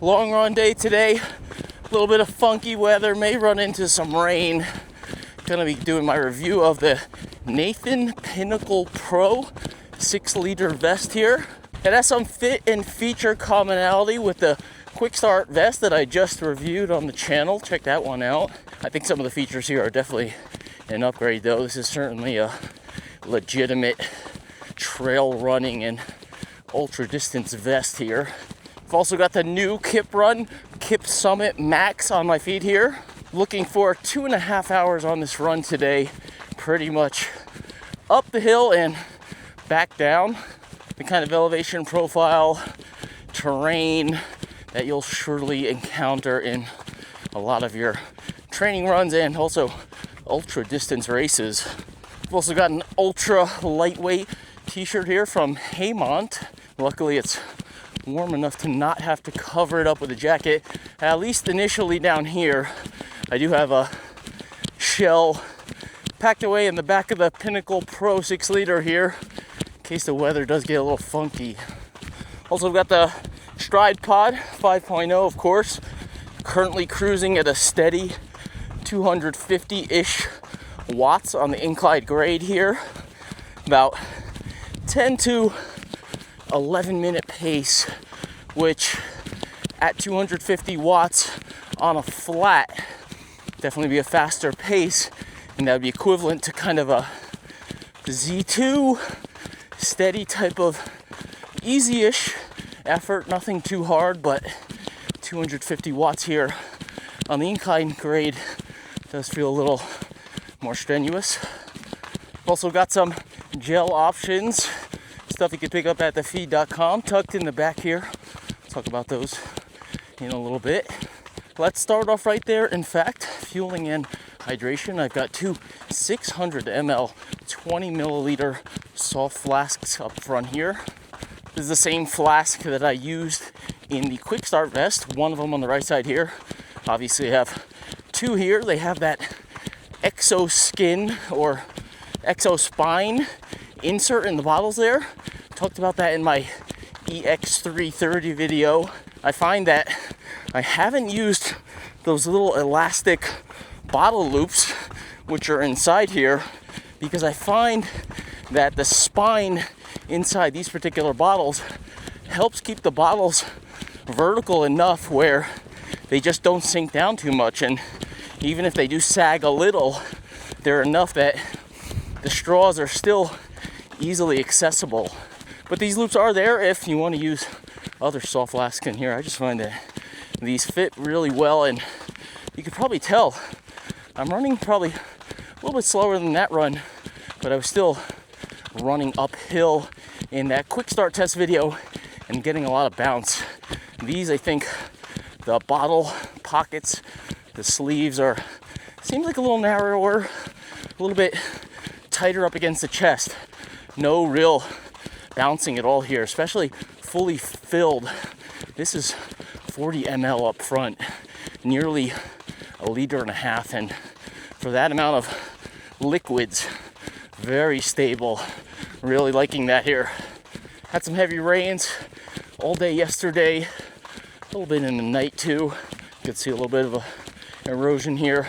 Long run day today. A little bit of funky weather, may run into some rain. Gonna be doing my review of the Nathan Pinnacle Pro 6-liter vest here. It has some fit and feature commonality with the Quick Start vest that I just reviewed on the channel. Check that one out. I think some of the features here are definitely an upgrade though. This is certainly a legitimate trail running and ultra distance vest here. I've also got the new Kiprun Kipsummit Max on my feet here. Looking for 2.5 hours on this run today, pretty much up the hill and back down. The kind of elevation profile, terrain that you'll surely encounter in a lot of your training runs and also ultra distance races. I've also got an ultra lightweight t-shirt here from Haimont. Luckily it's warm enough to not have to cover it up with a jacket, at least initially down here. I do have a shell packed away in the back of the Pinnacle Pro 6-liter here in case the weather does get a little funky. Also got the Stride Pod 5.0, of course, currently cruising at a steady 250-ish watts on the incline grade here. About 10 to 11 minute pace, which at 250 watts on a flat definitely be a faster pace, and that would be equivalent to kind of a Z2 steady type of easy-ish effort, nothing too hard, but 250 watts here on the incline grade does feel a little more strenuous. Also got some gel options, stuff you can pick up at thefeed.com, tucked in the back here. Talk about those in a little bit. Let's start off right there. In fact, fueling and hydration. I've got two 600 ml, 20 milliliter soft flasks up front here. This is the same flask that I used in the Quick Start vest. One of them on the right side here. Obviously, I have two here. They have that exo skin or exo spine insert in the bottles there. Talked about that in my EX330 video. I find that I haven't used those little elastic bottle loops which are inside here because I find that the spine inside these particular bottles helps keep the bottles vertical enough where they just don't sink down too much, and even if they do sag a little, they're enough that the straws are still easily accessible. But these loops are there if you want to use other soft flasks in here. I just find that these fit really well, and you could probably tell I'm running probably a little bit slower than that run, but I was still running uphill in that Quick Start test video and getting a lot of bounce. These, I think, the bottle pockets, the sleeves are, seems like a little narrower, a little bit tighter up against the chest. No real bouncing at all here, especially fully filled. This is 40 ml up front, nearly 1.5 liters, and for that amount of liquids, very stable. Really liking that here. Had some heavy rains all day yesterday, a little bit in the night too. You could see a little bit of erosion here.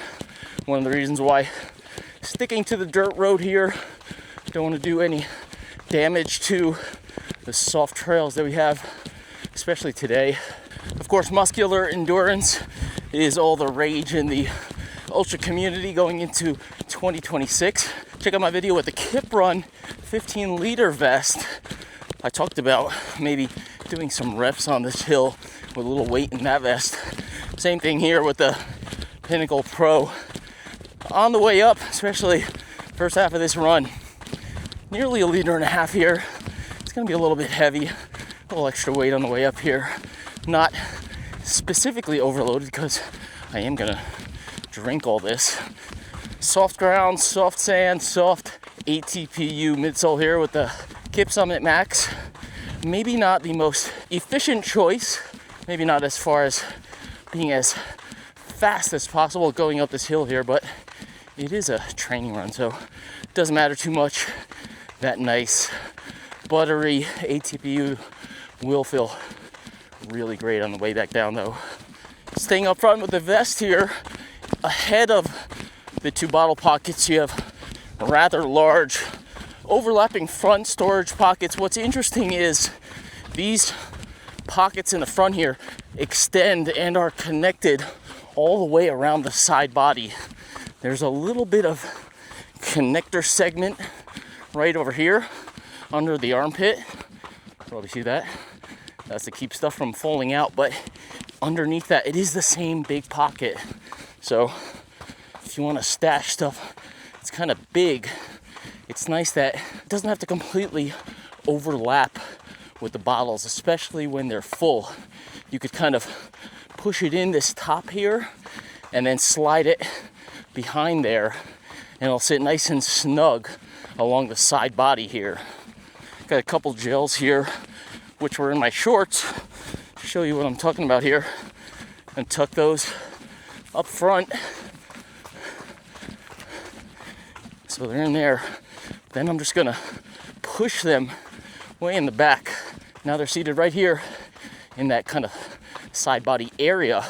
One of the reasons why sticking to the dirt road here, don't want to do any damage to the soft trails that we have, especially today. Of course, muscular endurance is all the rage in the ultra community going into 2026. Check out my video with the Kiprun 15-liter vest. I talked about maybe doing some reps on this hill with a little weight in that vest. Same thing here with the Pinnacle Pro. On the way up, especially first half of this run, nearly 1.5 liters here. It's gonna be a little bit heavy, a little extra weight on the way up here. Not specifically overloaded because I am gonna drink all this. Soft ground, soft sand, soft ATPU midsole here with the Kipsummit Max. Maybe not the most efficient choice, maybe not as far as being as fast as possible going up this hill here, but it is a training run, so it doesn't matter too much. That nice buttery ATPU will feel Really great on the way back down though. Staying up front with the vest here, ahead of the 2 bottle pockets, you have rather large overlapping front storage pockets. What's interesting is these pockets in the front here extend and are connected all the way around the side body. There's a little bit of connector segment right over here under the armpit. Probably see that. That's to keep stuff from falling out, but underneath that, it is the same big pocket. So if you want to stash stuff, it's kind of big. It's nice that it doesn't have to completely overlap with the bottles, especially when they're full. You could kind of push it in this top here and then slide it behind there, and it'll sit nice and snug along the side body here. Got a couple gels here, which were in my shorts. Show you what I'm talking about here, and tuck those up front. So they're in there. Then I'm just gonna push them way in the back. Now they're seated right here in that kind of side body area.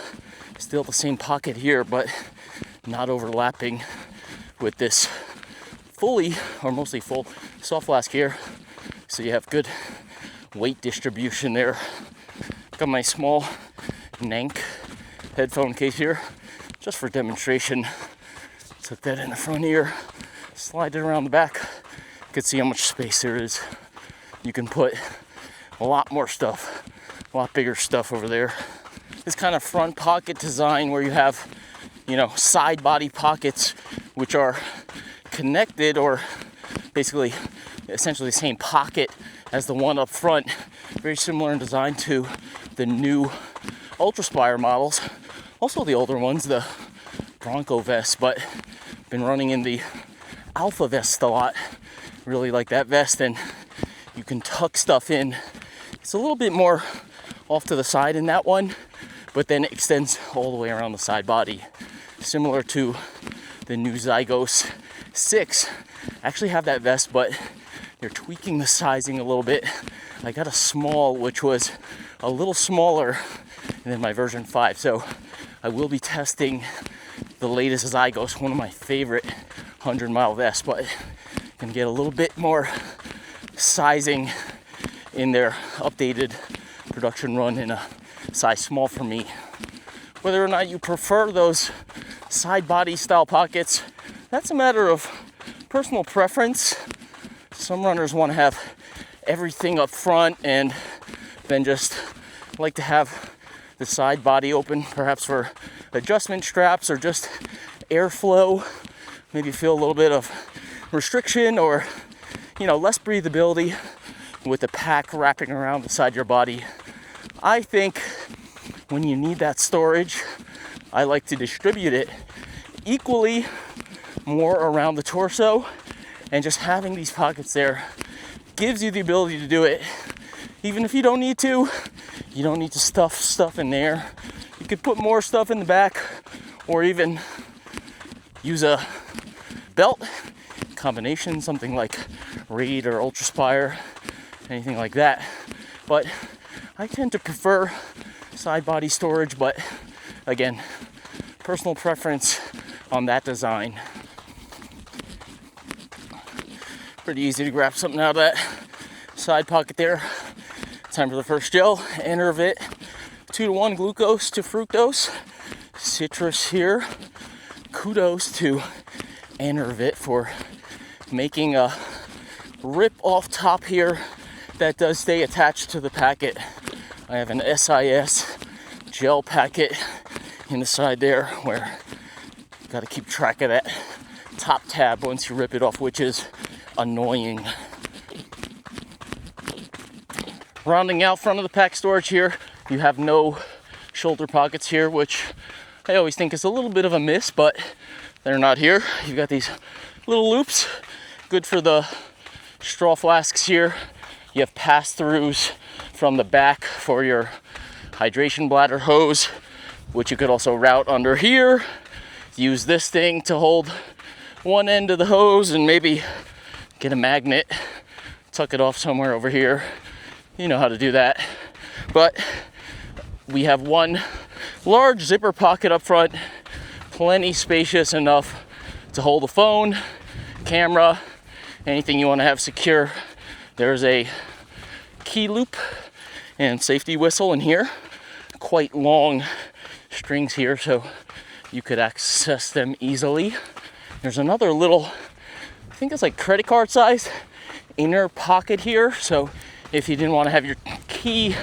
Still the same pocket here, but not overlapping with this fully or mostly full soft flask here. So you have good weight distribution there. Got my small Nank headphone case here, just for demonstration. Tuck that in the front ear, slide it around the back. You can see how much space there is. You can put a lot more stuff, a lot bigger stuff over there. This kind of front pocket design where you have, side body pockets which are connected, or basically essentially the same pocket as the one up front. Very similar in design to the new Ultraspire models. Also the older ones, the Bronco vest, but been running in the Alpha vest a lot. Really like that vest, and you can tuck stuff in. It's a little bit more off to the side in that one, but then it extends all the way around the side body. Similar to the new Zygos 6. I actually have that vest, but they're tweaking the sizing a little bit. I got a small, which was a little smaller than my version 5. So I will be testing the latest Zygos, one of my favorite 100-mile vests, but can get a little bit more sizing in their updated production run in a size small for me. Whether or not you prefer those side body style pockets, that's a matter of personal preference. Some runners want to have everything up front and then just like to have the side body open, perhaps for adjustment straps or just airflow. Maybe feel a little bit of restriction or, less breathability with the pack wrapping around the side of your body. I think when you need that storage, I like to distribute it equally more around the torso, and just having these pockets there gives you the ability to do it. Even if you don't need to stuff stuff in there. You could put more stuff in the back, or even use a belt combination, something like Raid or Ultraspire, anything like that. But I tend to prefer side body storage, but again, personal preference on that design. Pretty easy to grab something out of that side pocket there. Time for the first gel. Enervit 2-to-1 glucose to fructose. Citrus here. Kudos to Enervit for making a rip off top here that does stay attached to the packet. I have an SIS gel packet in the side there where you got to keep track of that top tab once you rip it off, which is annoying. Rounding out front of the pack storage here, you have no shoulder pockets here, which I always think is a little bit of a miss, but they're not here. You've got these little loops, good for the straw flasks here. You have pass-throughs from the back for your hydration bladder hose, which you could also route under here. Use this thing to hold one end of the hose and maybe get a magnet, tuck it off somewhere over here. You know how to do that. But We have one large zipper pocket up front, plenty spacious enough to hold a phone, camera, anything you want to have secure. There's a key loop and safety whistle in here. Quite long strings here, so you could access them easily. There's another little, I think it's like credit card size, inner pocket here. So if you didn't want to have your key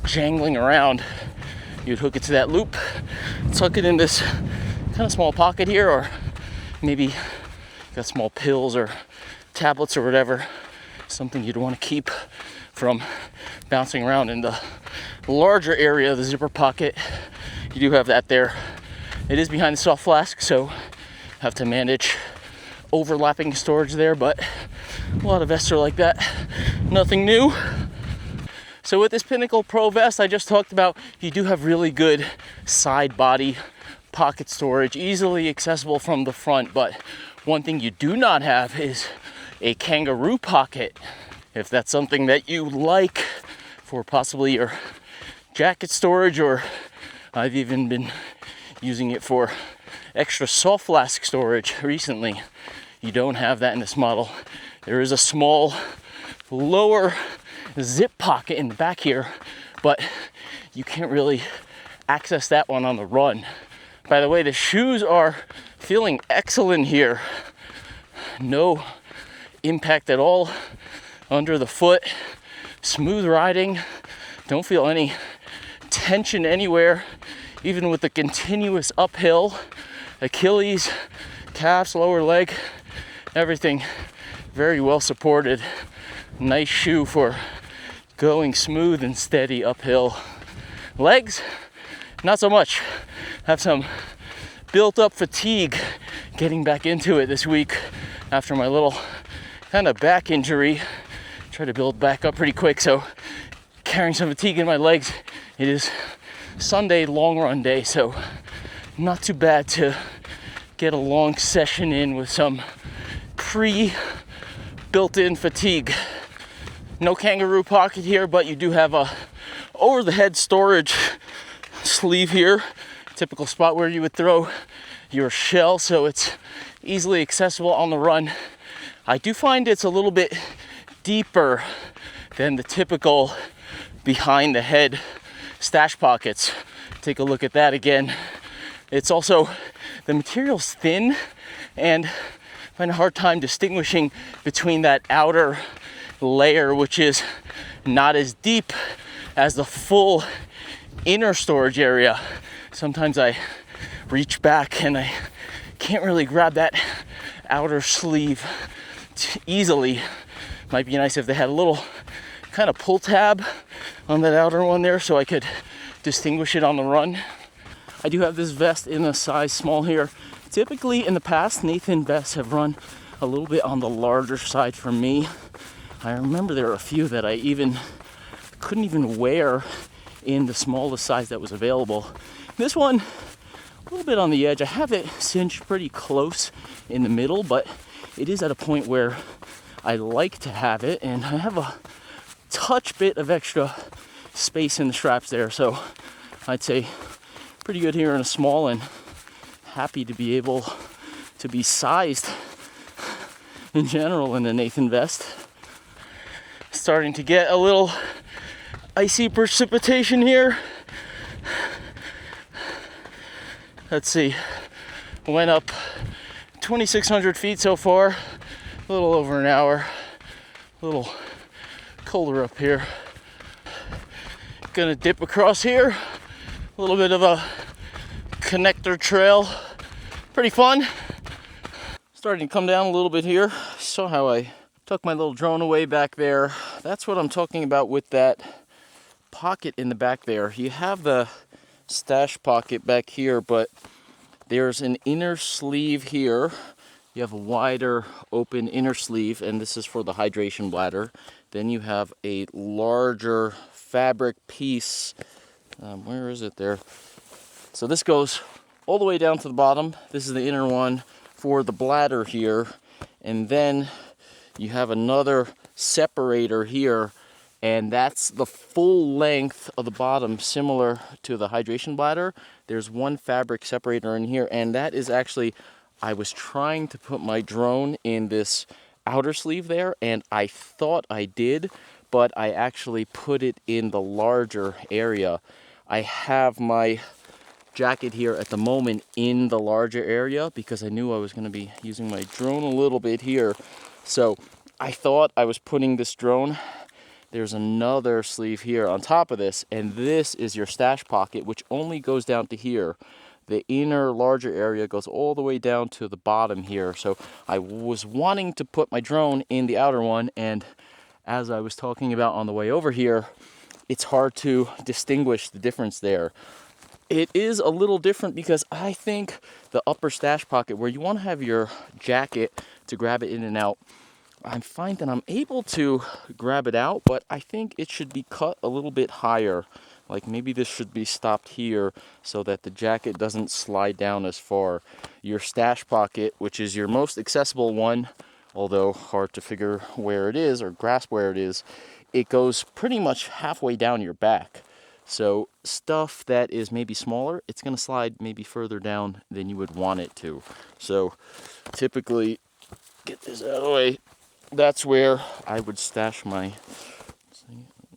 jangling around, you'd hook it to that loop, tuck it in this kind of small pocket here, or maybe got small pills or tablets or whatever, something you'd want to keep from bouncing around in the larger area of the zipper pocket. You do have that there. It is behind the soft flask, so have to manage overlapping storage there, but a lot of vests are like that. Nothing new. So with this Pinnacle Pro vest I just talked about, you do have really good side body pocket storage, easily accessible from the front, but one thing you do not have is a kangaroo pocket. If that's something that you like for possibly your jacket storage, or I've even been using it for extra soft flask storage recently, you don't have that in this model. There is a small lower zip pocket in the back here, but you can't really access that one on the run. By the way, the shoes are feeling excellent here. No impact at all under the foot. Smooth riding. Don't feel any tension anywhere, even with the continuous uphill. Achilles, calves, lower leg, everything very well supported. Nice shoe for going smooth and steady uphill. Legs, not so much. Have some built up fatigue getting back into it this week after my little kind of back injury. Try to build back up pretty quick, so carrying some fatigue in my legs. It is Sunday long run day, so not too bad to get a long session in with some built-in fatigue. No kangaroo pocket here, but you do have a over the head storage sleeve here, typical spot where you would throw your shell, so it's easily accessible on the run. I do find it's a little bit deeper than the typical behind the head stash pockets. Take a look at that again. It's also, the material's thin, and I find a hard time distinguishing between that outer layer, which is not as deep as the full inner storage area. Sometimes I reach back and I can't really grab that outer sleeve easily. Might be nice if they had a little kind of pull tab on that outer one there so I could distinguish it on the run. I do have this vest in a size small here. Typically in the past, Nathan vests have run a little bit on the larger side for me. I remember there are a few that I couldn't even wear in the smallest size that was available. This one, a little bit on the edge. I have it cinched pretty close in the middle, but it is at a point where I like to have it, and I have a touch bit of extra space in the straps there, so I'd say pretty good here in a small, and happy to be able to be sized in general in the Nathan vest. Starting to get a little icy precipitation here. Let's see, went up 2,600 feet so far, a little over an hour, a little colder up here. Gonna dip across here, a little bit of a connector trail, pretty fun. Starting to come down a little bit here. Saw how I tucked my little drone away back there. That's what I'm talking about with that pocket in the back there. You have the stash pocket back here, but there's an inner sleeve here. You have a wider open inner sleeve, and this is for the hydration bladder. Then you have a larger fabric piece. Where is it there? So this goes all the way down to the bottom. This is the inner one for the bladder here. And then you have another separator here And that's the full length of the bottom, similar to the hydration bladder. There's one fabric separator in here, and that is actually, I was trying to put my drone in this outer sleeve there, and I thought I did, but I actually put it in the larger area. I have my jacket here at the moment in the larger area because I knew I was going to be using my drone a little bit here. So I thought I was putting this drone. There's another sleeve here on top of this, and this is your stash pocket, which only goes down to here. The inner larger area goes all the way down to the bottom here. So I was wanting to put my drone in the outer one, and as I was talking about on the way over here, it's hard to distinguish the difference there. It is a little different because I think the upper stash pocket, where you want to have your jacket to grab it in and out, I find that I'm able to grab it out, but I think it should be cut a little bit higher. Like maybe this should be stopped here so that the jacket doesn't slide down as far. Your stash pocket, which is your most accessible one, although hard to figure where it is or grasp where it is, it goes pretty much halfway down your back. So stuff that is maybe smaller, it's going to slide maybe further down than you would want it to. So typically, get this out of the way. That's where I would stash my.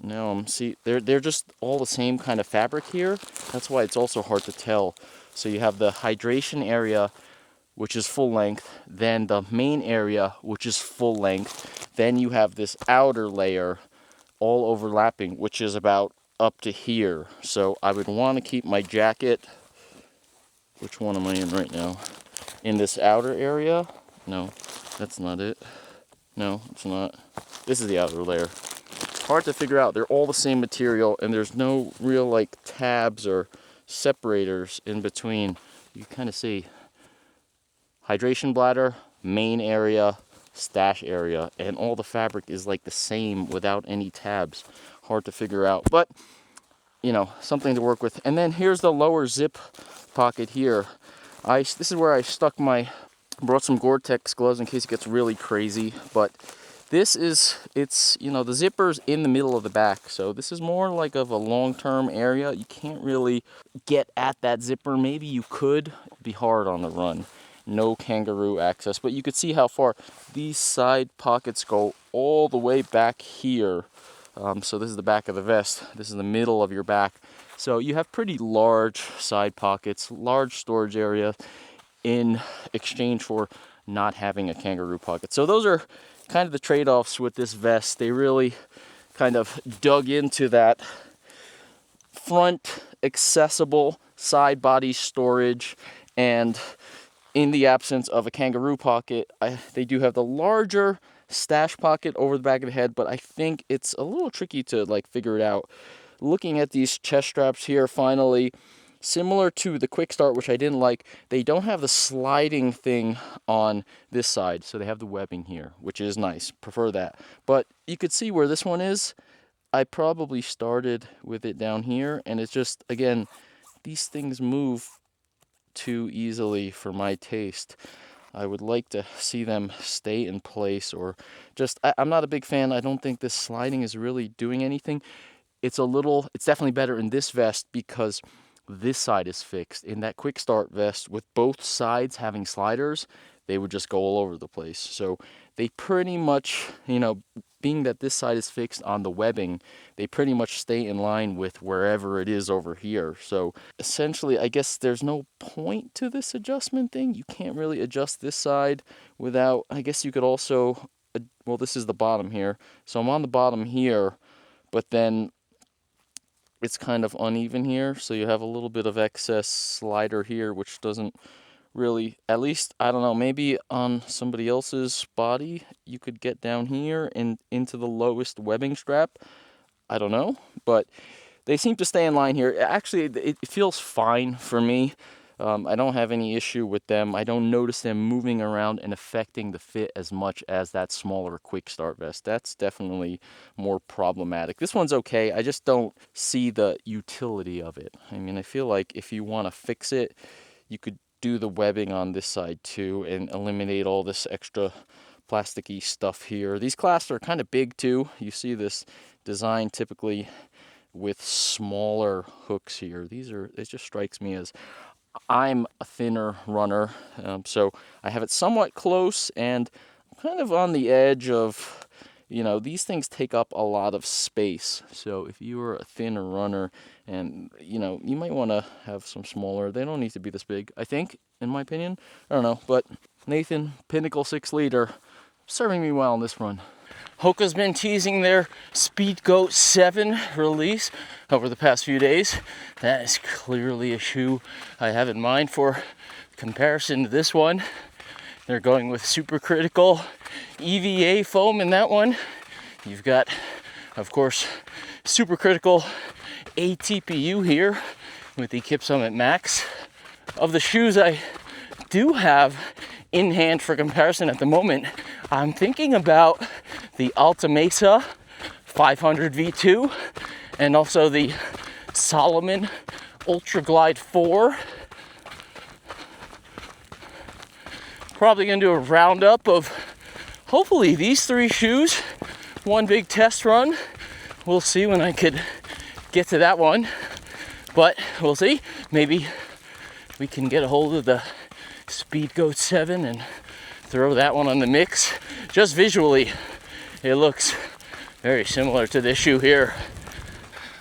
No, see, they're just all the same kind of fabric here. That's why it's also hard to tell. So you have the hydration area, which is full length, then the main area, which is full length, then you have this outer layer, all overlapping, which is about up to here. So I would want to keep my jacket. Which one am I in right now? In this outer area? No, that's not it. No, it's not. This is the outer layer. Hard to figure out. They're all the same material, and there's no real like tabs or separators in between. You kind of see hydration bladder, main area, stash area, and all the fabric is like the same without any tabs. Hard to figure out, but you know, something to work with. And then here's the lower zip pocket here. This is where I stuck brought some Gore-Tex gloves in case it gets really crazy, but it's you know, the zipper's in the middle of the back, so this is more like of a long-term area. You can't really get at that zipper. Maybe you could. It'd be hard on the run. No kangaroo access, but you could see how far these side pockets go all the way back here. So this is the back of the vest. This is the middle of your back. So you have pretty large side pockets, large storage area, in exchange for not having a kangaroo pocket. So those are kind of the trade-offs with this vest. They really kind of dug into that front accessible side body storage, and in the absence of a kangaroo pocket, they do have the larger stash pocket over the back of the head, but I think it's a little tricky to like figure it out. Looking at these chest straps here, finally, similar to the Quick Start, which I didn't like, they don't have the sliding thing on this side, so they have the webbing here, which is nice. Prefer that. But you could see where this one is. I probably started with it down here, and it's just, again, these things move too easily for my taste. I would like to see them stay in place, or just, I'm not a big fan. I don't think this sliding is really doing anything. It's definitely better in this vest because this side is fixed. In that Quick Start vest, with both sides having sliders, they would just go all over the place. So they pretty much, you know, being that this side is fixed on the webbing, they pretty much stay in line with wherever it is over here. So essentially, I guess there's no point to this adjustment thing. You can't really adjust this side without, I guess you could also, well, this is the bottom here. So I'm on the bottom here, but then it's kind of uneven here, so you have a little bit of excess slider here, which doesn't really, at least, I don't know, maybe on somebody else's body, you could get down here and into the lowest webbing strap. I don't know, but they seem to stay in line here. Actually, it feels fine for me. I don't have any issue with them. I don't notice them moving around and affecting the fit as much as that smaller Quick Start vest. That's definitely more problematic. This one's okay. I just don't see the utility of it. I mean, I feel like if you want to fix it, you could do the webbing on this side too and eliminate all this extra plasticky stuff here. These clasps are kind of big too. You see this design typically with smaller hooks here. It just strikes me as I'm a thinner runner, so I have it somewhat close and kind of on the edge of, you know, these things take up a lot of space. So if you are a thinner runner and, you know, you might want to have some smaller. They don't need to be this big, I think, in my opinion. I don't know, but Nathan Pinnacle 6 liter serving me well in this run. Hoka's been teasing their Speed Goat 7 release over the past few days. That is clearly a shoe I have in mind for comparison to this one. They're going with supercritical EVA foam in that one. You've got, of course, supercritical ATPU here with the Kipsummit Max. Of the shoes I do have in hand for comparison at the moment, I'm thinking about the Alta Mesa 500 V2 and also the Salomon Ultraglide 4. Probably gonna do a roundup of hopefully these 3 shoes, one big test run. We'll see when I could get to that one, but we'll see. Maybe we can get a hold of the Speed Goat 7 and throw that one on the mix. Just visually, it looks very similar to this shoe here.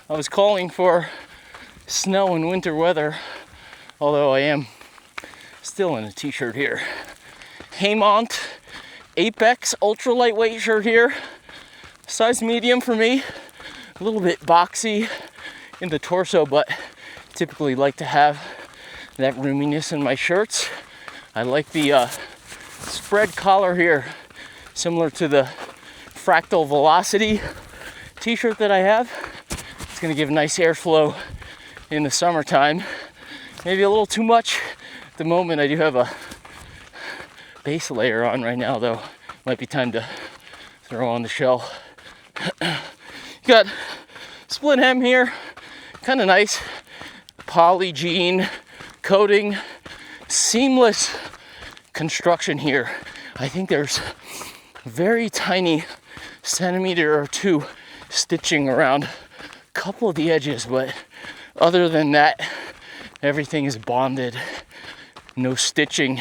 I was calling for snow and winter weather, although I am still in a t-shirt here. Haimont Apex ultra lightweight shirt here, size medium for me, a little bit boxy in the torso, but typically like to have that roominess in my shirts. I like the spread collar here, similar to the Fractal Velocity t-shirt that I have. It's gonna give nice airflow in the summertime. Maybe a little too much at the moment. I do have a base layer on right now though. Might be time to throw on the shell. Got split hem here, kind of nice. Poly jean coating, seamless construction here. I think there's very tiny centimeter or 2 stitching around a couple of the edges, but other than that, everything is bonded. No stitching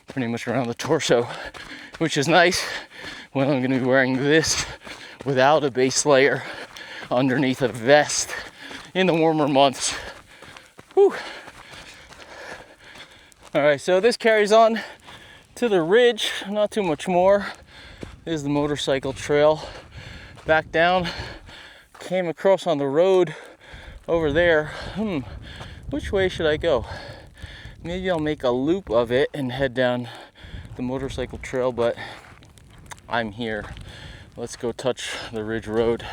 pretty much around the torso, which is nice when I'm gonna be wearing this without a base layer underneath a vest in the warmer months. Whew. All right, so this carries on to the ridge, not too much more. This is the motorcycle trail. Back down, came across on the road over there. Which way should I go? Maybe I'll make a loop of it and head down the motorcycle trail, but I'm here. Let's go touch the ridge road.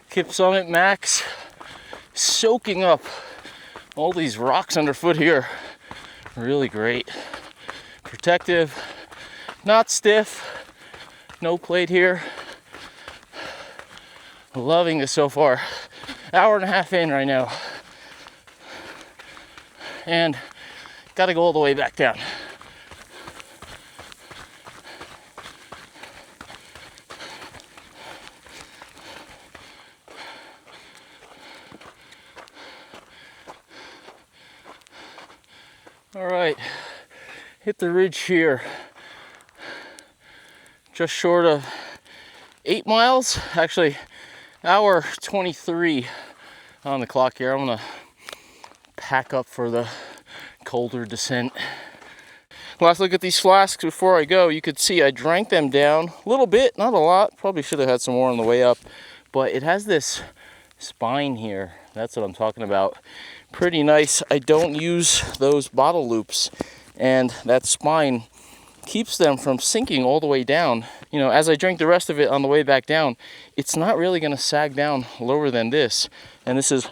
Kipsummit Max, soaking up all these rocks underfoot here. Really great. Protective, not stiff, no plate here. Loving this so far. Hour and a half in right now. And gotta go all the way back down. All right, hit the ridge here. Just short of 8 miles, actually hour 23 on the clock here. I'm gonna pack up for the colder descent. Last look at these flasks before I go. You could see I drank them down a little bit, not a lot. Probably should have had some more on the way up, but it has this spine here. That's what I'm talking about. Pretty nice. I don't use those bottle loops, and that spine keeps them from sinking all the way down. You know, as I drink the rest of it on the way back down, it's not really going to sag down lower than this. And this is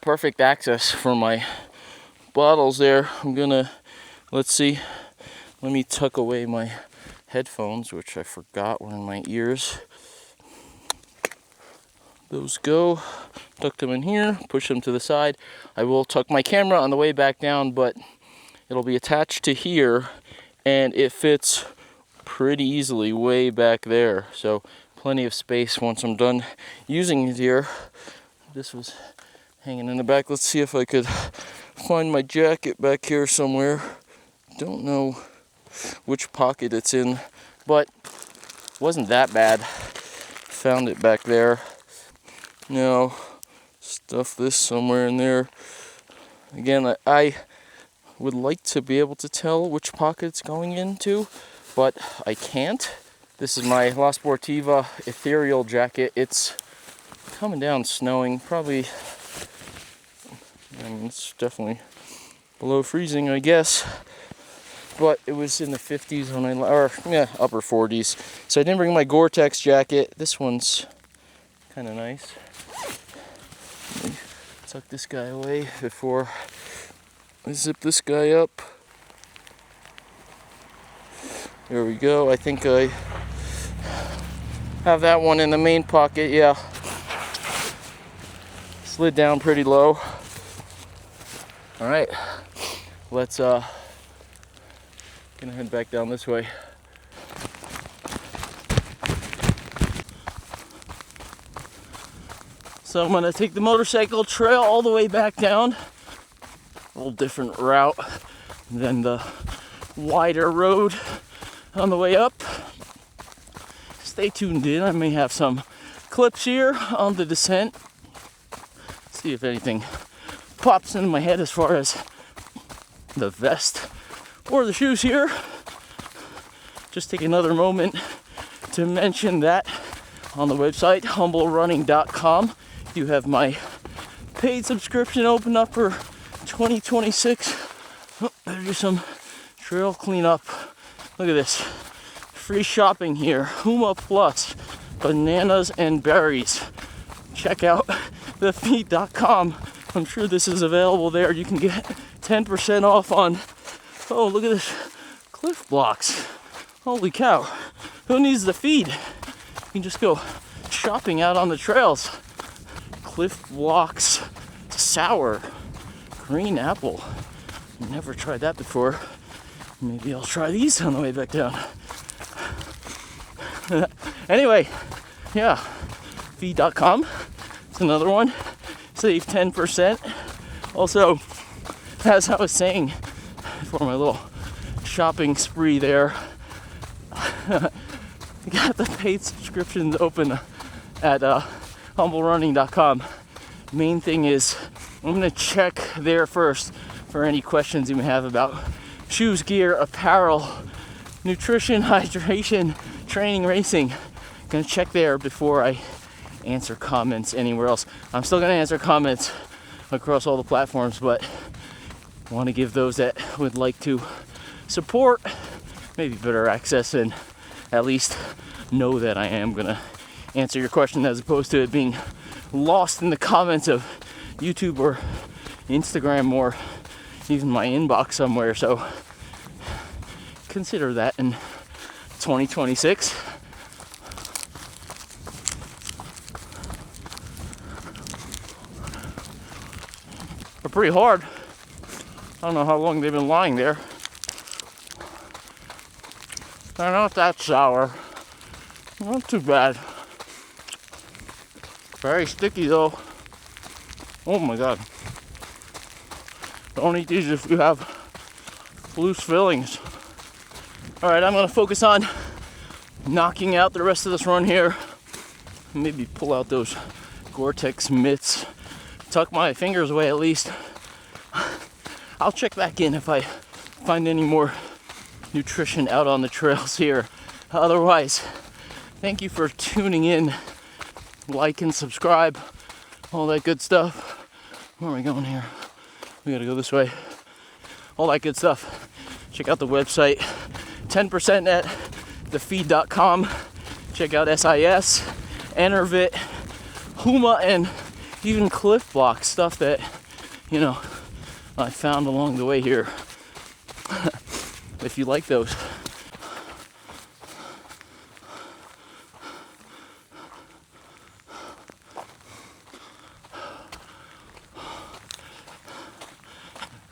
perfect access for my bottles there. I'm gonna, let's see, let me tuck away my headphones, which I forgot were in my ears. Those go. Tuck them in here, push them to the side. I will tuck my camera on the way back down, but It'll be attached to here, and it fits pretty easily way back there. So plenty of space once I'm done using it here. This was hanging in the back. Let's see if I could find my jacket back here somewhere. Don't know which pocket it's in, but wasn't that bad. Found it back there. Now, stuff this somewhere in there. Again, I would like to be able to tell which pocket it's going into, but I can't. This is my La Sportiva ethereal jacket. It's coming down snowing, probably, I mean, it's definitely below freezing, I guess. But it was in the 50s when upper 40s. So I didn't bring my Gore-Tex jacket. This one's kind of nice. Let me tuck this guy away before I zip this guy up. There we go. I think I have that one in the main pocket. Yeah. Slid down pretty low. All right. Let's gonna head back down this way. So I'm gonna take the motorcycle trail all the way back down. A little different route than the wider road on the way up. Stay tuned in. I may have some clips here on the descent. See if anything pops into my head as far as the vest or the shoes here. Just take another moment to mention that on the website humblerunning.com you have my paid subscription open up for 2026. Better do some trail cleanup. Look at this. Free shopping here. Huma Plus. Bananas and berries. Check out thefeet.com. I'm sure this is available there. You can get 10% off on, oh, look at this. Cliff blocks. Holy cow. Who needs the feed? You can just go shopping out on the trails. Cliff blocks sour. Green apple. Never tried that before. Maybe I'll try these on the way back down. Anyway, yeah, feed.com. It's another one. Save 10%. Also, as I was saying for my little shopping spree there, I got the paid subscriptions open at humblerunning.com. Main thing is I'm gonna check there first for any questions you may have about shoes, gear, apparel, nutrition, hydration, training, racing. Gonna check there before I answer comments anywhere else. I'm still gonna answer comments across all the platforms, but I want to give those that would like to support maybe better access and at least know that I am gonna answer your question as opposed to it being lost in the comments of YouTube or Instagram or even my inbox somewhere. So consider that in 2026. They're pretty hard. I don't know how long they've been lying there. They're not that sour. Not too bad. Very sticky though. Oh my god. Don't eat these if you have loose fillings. Alright, I'm gonna focus on knocking out the rest of this run here. Maybe pull out those Gore-Tex mitts. Tuck my fingers away at least. I'll check back in if I find any more nutrition out on the trails here. Otherwise, thank you for tuning in. Like and subscribe. All that good stuff. Where are we going here? We gotta go this way. All that good stuff. Check out the website. 10% at thefeed.com. Check out SIS, Enervit, Huma, and even Cliff Block stuff that, you know, I found along the way here. If you like those.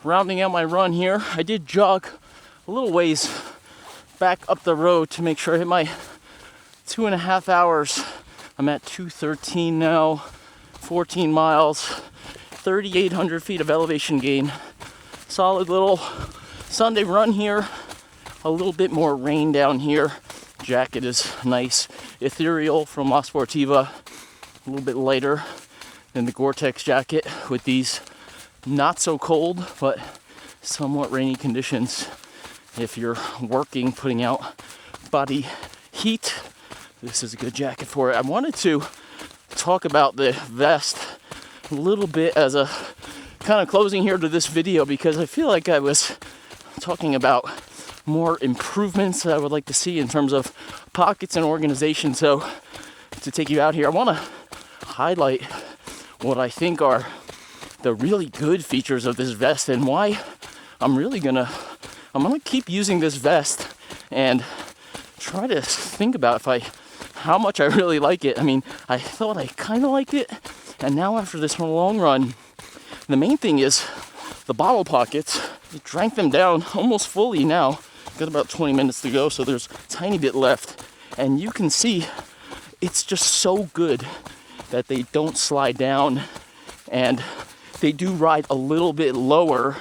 rounding out my run here. I did jog a little ways back up the road to make sure I hit my 2.5 hours. I'm at 2:13 now, 14 miles, 3,800 feet of elevation gain. Solid little Sunday run here. A little bit more rain down here. Jacket is nice, ethereal from La Sportiva. A little bit lighter than the Gore-Tex jacket with these not so cold but somewhat rainy conditions. If you're working, putting out body heat, this is a good jacket for it. I wanted to talk about the vest a little bit as a kind of closing here to this video, because I feel like I was talking about more improvements that I would like to see in terms of pockets and organization. So to take you out here, I want to highlight what I think are the really good features of this vest and why I'm gonna keep using this vest and try to think about how much I really like it. I mean, I thought I kind of liked it, and now after this long run, the main thing is the bottle pockets. I drank them down almost fully now. Got about 20 minutes to go, so there's a tiny bit left, and you can see it's just so good that they don't slide down, and they do ride a little bit lower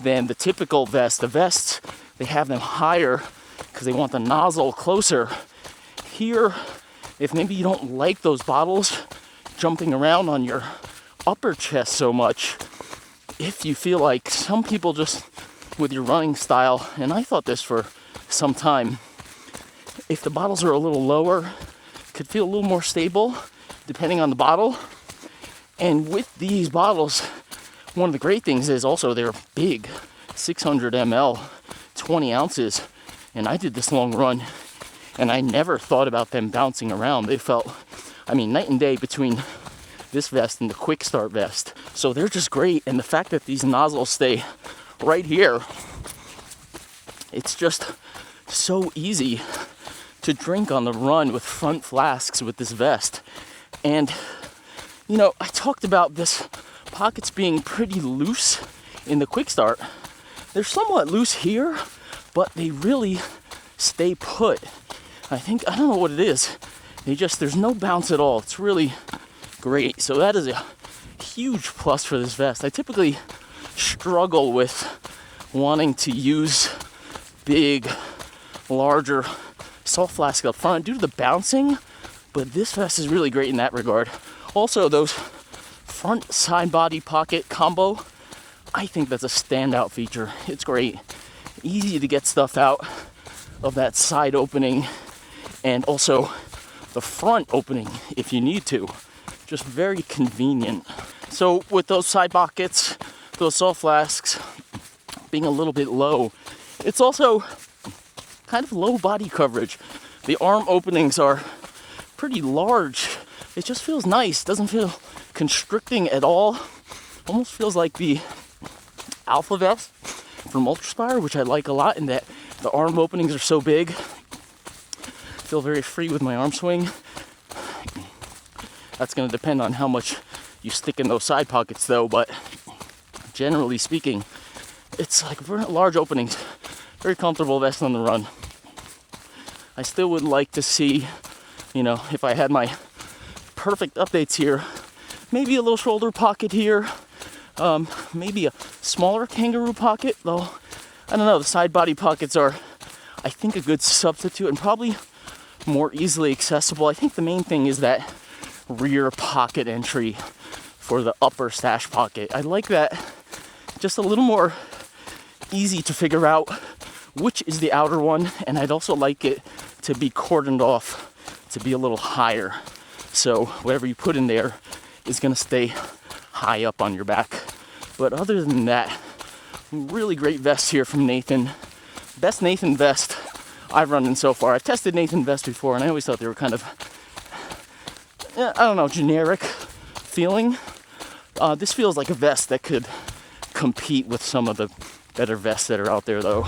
than the typical vest. The vests, they have them higher because they want the nozzle closer. Here, if maybe you don't like those bottles jumping around on your upper chest so much, if you feel like some people just with your running style, and I thought this for some time, if the bottles are a little lower, could feel a little more stable depending on the bottle. And with these bottles, one of the great things is also they're big, 600 ml, 20 ounces. And I did this long run and I never thought about them bouncing around. They felt, night and day between this vest and the quick start vest. So they're just great. And the fact that these nozzles stay right here, it's just so easy to drink on the run with front flasks with this vest. And I talked about this pockets being pretty loose in the quick start. They're somewhat loose here, but they really stay put. I don't know what it is. There's no bounce at all. It's really great. So that is a huge plus for this vest. I typically struggle with wanting to use big, larger salt flask up front due to the bouncing, but this vest is really great in that regard. Also, those front side body pocket combo, I think that's a standout feature. It's great. Easy to get stuff out of that side opening, and also the front opening if you need to. Just very convenient. So with those side pockets, those salt flasks being a little bit low, it's also kind of low body coverage. The arm openings are pretty large. It just feels nice. Doesn't feel constricting at all. Almost feels like the Alpha vest from Ultraspire, which I like a lot, in that the arm openings are so big. Feel very free with my arm swing. That's going to depend on how much you stick in those side pockets though, but generally speaking, it's like large openings. Very comfortable vest on the run. I still would like to see, if I had my perfect updates here, maybe a little shoulder pocket here, maybe a smaller kangaroo pocket, though I don't know, the side body pockets are, I think, a good substitute and probably more easily accessible. I think the main thing is that rear pocket entry for the upper stash pocket. I like that, just a little more easy to figure out which is the outer one, and I'd also like it to be cordoned off to be a little higher, so whatever you put in there is going to stay high up on your back. But other than that, really great vest here from Nathan. Best Nathan vest I've run in so far. I've tested Nathan vests before, and I always thought they were kind of, generic feeling. This feels like a vest that could compete with some of the better vests that are out there though.